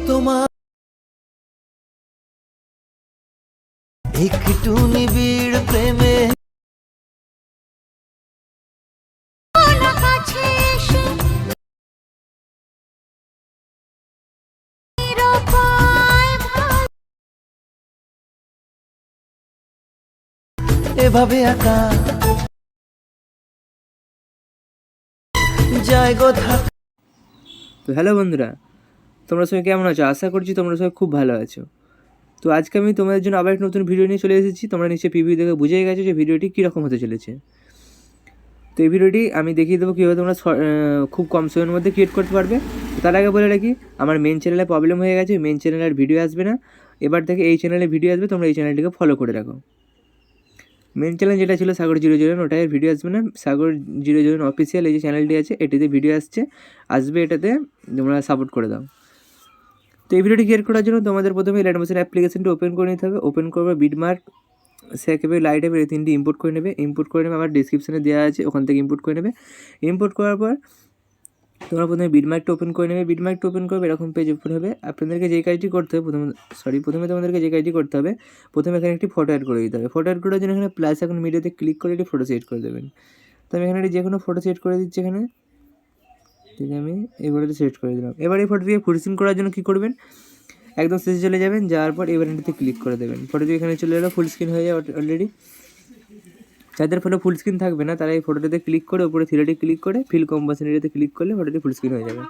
তোমার একটু নিবিড় প্রেমে এভাবে একা যায় গো থাক। তো হ্যালো বন্ধুরা, তোমরা সবাই কেমন আছো? আশা করছি তোমরা সবাই খুব ভালো আছো। তো আজকে আমি তোমাদের জন্য আবার একটা নতুন ভিডিও নিয়ে চলে এসেছি। তোমরা নিশ্চয়ই প্রিভিউ দেখে বুঝেই গেছো যে ভিডিওটি কীরকম হতে চলেছে। তো এই ভিডিওটি আমি দেখিয়ে দেবো কীভাবে তোমরা খুব কম সময়ের মধ্যে ক্রিয়েট করতে পারবে। তার আগে বলে রাখি, আমার মেন চ্যানেলে প্রবলেম হয়ে গেছে, মেন চ্যানেলে আর ভিডিও আসবে না। এবার থেকে এই চ্যানেলে ভিডিও আসবে, তোমরা এই চ্যানেলটিকে ফলো করে রাখো। মেন চ্যানেল যেটা ছিল সাগর 001, ওটাই ভিডিও আসবে না। সাগর 001 অফিসিয়াল এই যে চ্যানেলটি আছে, এটিতে ভিডিও আসবে, এটাতে তোমরা সাপোর্ট করে দাও। তো এই ভিডিওটি ক্রিয়েট করার জন্য তোমাদের প্রথমে লাইট মোশন অ্যাপ্লিকেশনটি ওপেন করে নিতে হবে। ওপেন করবে বিটমার্ক, সেকেবে লাইট হবে, এই তিনটি ইম্পোর্ট করে নেবে। আমার ডিসক্রিপশানে দেওয়া আছে, ওখান থেকে ইম্পোর্ট করে নেবে। ইম্পোর্ট করার পর তোমরা প্রথমে বিটমার্কটা ওপেন করে নেবে। বিটমার্কটা ওপেন করবে, এরকম পেজ ওপেন হবে। আপনাদেরকে যেই কাজটি করতে হবে প্রথমে তোমাদেরকে যে কাজটি করতে হবে, প্রথমে এখানে একটি ফটো অ্যাড করে দিতে হবে। ফটো অ্যাড করার জন্য এখানে প্লাস এখন মিডিয়াতে ক্লিক করে একটি ফটো সেট করে দেবেন। তো আমি এখানে যে কোনো ফটো সেট করে দিচ্ছি। এখানে ঠিক আছে, আমি এই ফটোতে সেট করে দিলাম। এবার এই ফটোটিকে ফুল স্ক্রিন করার জন্য কী করবেন, একদম শেষে চলে যাবেন, যাওয়ার পর এবার এটাতে ক্লিক করে দেবেন। ফটোটি এখানে চলে এলো, ফুল স্ক্রিন হয়ে যায় অলরেডি। যাদের ফটো ফুল স্ক্রিন থাকবে না, তারা এই ফটোটাতে ক্লিক করে উপরে থ্রিডি ক্লিক করে ফিল কম্পোজিশন এরিয়াতে ক্লিক করলে ফটোটি ফুল স্ক্রিন হয়ে যাবে।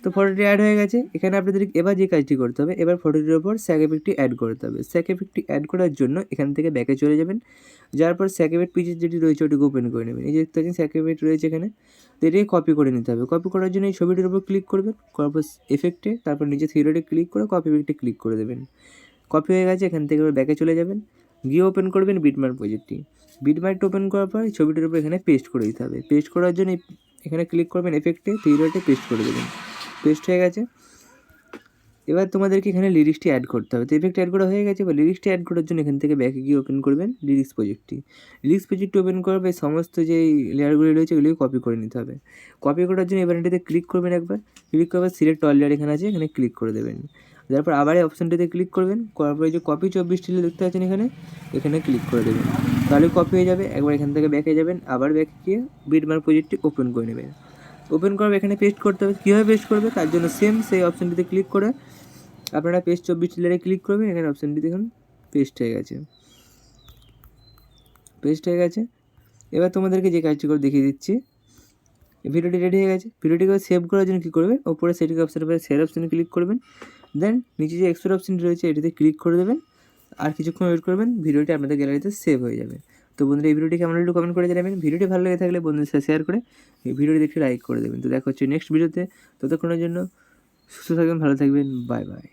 তো ফটোটি অ্যাড হয়ে গেছে। এখানে আপনাদের এবার যে কাজটি করতে হবে, এবার ফটোটির ওপর স্যাক এফেক্টটি অ্যাড করতে হবে। স্যাক এফেক্টটি অ্যাড করার জন্য এখান থেকে ব্যাকে চলে যাবেন। যাওয়ার পর স্যাক এফেক্ট পিচের যেটি রয়েছে ওটিকে ওপেন করে নেবেন। এই যে দেখতে পাচ্ছেন স্যাক এফেক্ট রয়েছে এখানে, তো এটাকে কপি করে নিতে হবে। কপি করার জন্য এই ছবিটির উপর ক্লিক করবেন, করার পর এফেক্টে, তারপর নিচে থ্রিডি ক্লিক করে কপি এফেক্টে ক্লিক করে দেবেন। কপি হয়ে গেছে। এখান থেকে এবার ব্যাকে চলে যাবেন, গিয়ে ওপেন করবেন বিটমার্ক প্রজেক্টটি। বিটমার্কটা ওপেন করার পর ছবিটির উপর এখানে পেস্ট করে দিতে হবে। পেস্ট করার জন্য এখানে ক্লিক করবেন, এফেক্টে থ্রিডি পেস্ট করে দেবেন। পেস্ট হয়ে গেছে। এবার তোমাদেরকে এখানে লিরিক্সটি অ্যাড করতে হবে। তো এফেক্ট অ্যাড করা হয়ে গেছে। এবার লিরিক্সটি অ্যাড করার জন্য এখান থেকে ব্যাকে গিয়ে ওপেন করবেন লিরিক্স প্রজেক্টটি। লিরিক্স প্রজেক্টটি ওপেন করবে, সমস্ত যেই লেয়ারগুলি রয়েছে ওগুলিকে কপি করে নিতে হবে। কপি করার জন্য এবার এটাতে ক্লিক করবেন, একবার ক্লিক করবে, সিলেক্ট অল লেয়ার এখানে আছে, এখানে ক্লিক করে দেবেন। তারপর আবার এই অপশানটিতে ক্লিক করবেন, করার পরে যে কপি 24 টিলে দেখতে পাচ্ছেন এখানে ক্লিক করে দেবেন। তাহলে কপি হয়ে যাবে। একবার এখান থেকে ব্যাকে যাবেন, আবার ব্যাকে গিয়ে বিটমার্ক প্রজেক্টটি ওপেন করে নেবেন। ওপেন করবে, এখানে পেস্ট করতে হবে। কীভাবে পেস্ট করবে তার জন্য সেম সেই অপশানটিতে ক্লিক করে আপনারা পেস্ট 24 টিলারে ক্লিক করবেন। এখানে অপশানটি দেখুন পেস্ট হয়ে গেছে, এবার তোমাদেরকে যে কাজটি করে দেখিয়ে দিচ্ছি। ভিডিওটি রেডি হয়ে গেছে। ভিডিওটিকে সেভ করার জন্য কী করবেন, ওপরে সেটিং অপশানের পরে সেভ অপশানে ক্লিক করবেন। দেন নিচে যে এক্সপোর্ট অপশানটি রয়েছে এটিতে ক্লিক করে দেবেন। আর কিছুক্ষণ ওয়েট করবেন, ভিডিওটি আপনাদের গ্যালারিতে সেভ হয়ে যাবে। তো বন্ধুরা, এই ভিডিওটি কেমন লাগলো কমেন্ট করে জানাবেন। ভিডিওটি ভালো লেগে থাকলে বন্ধুদের সাথে শেয়ার করে এই ভিডিওটি দেখে লাইক করে দেবেন। তো দেখা হচ্ছে নেক্সট ভিডিওতে। ততক্ষণের জন্য সুস্থ থাকবেন, ভালো থাকবেন, বাই বাই।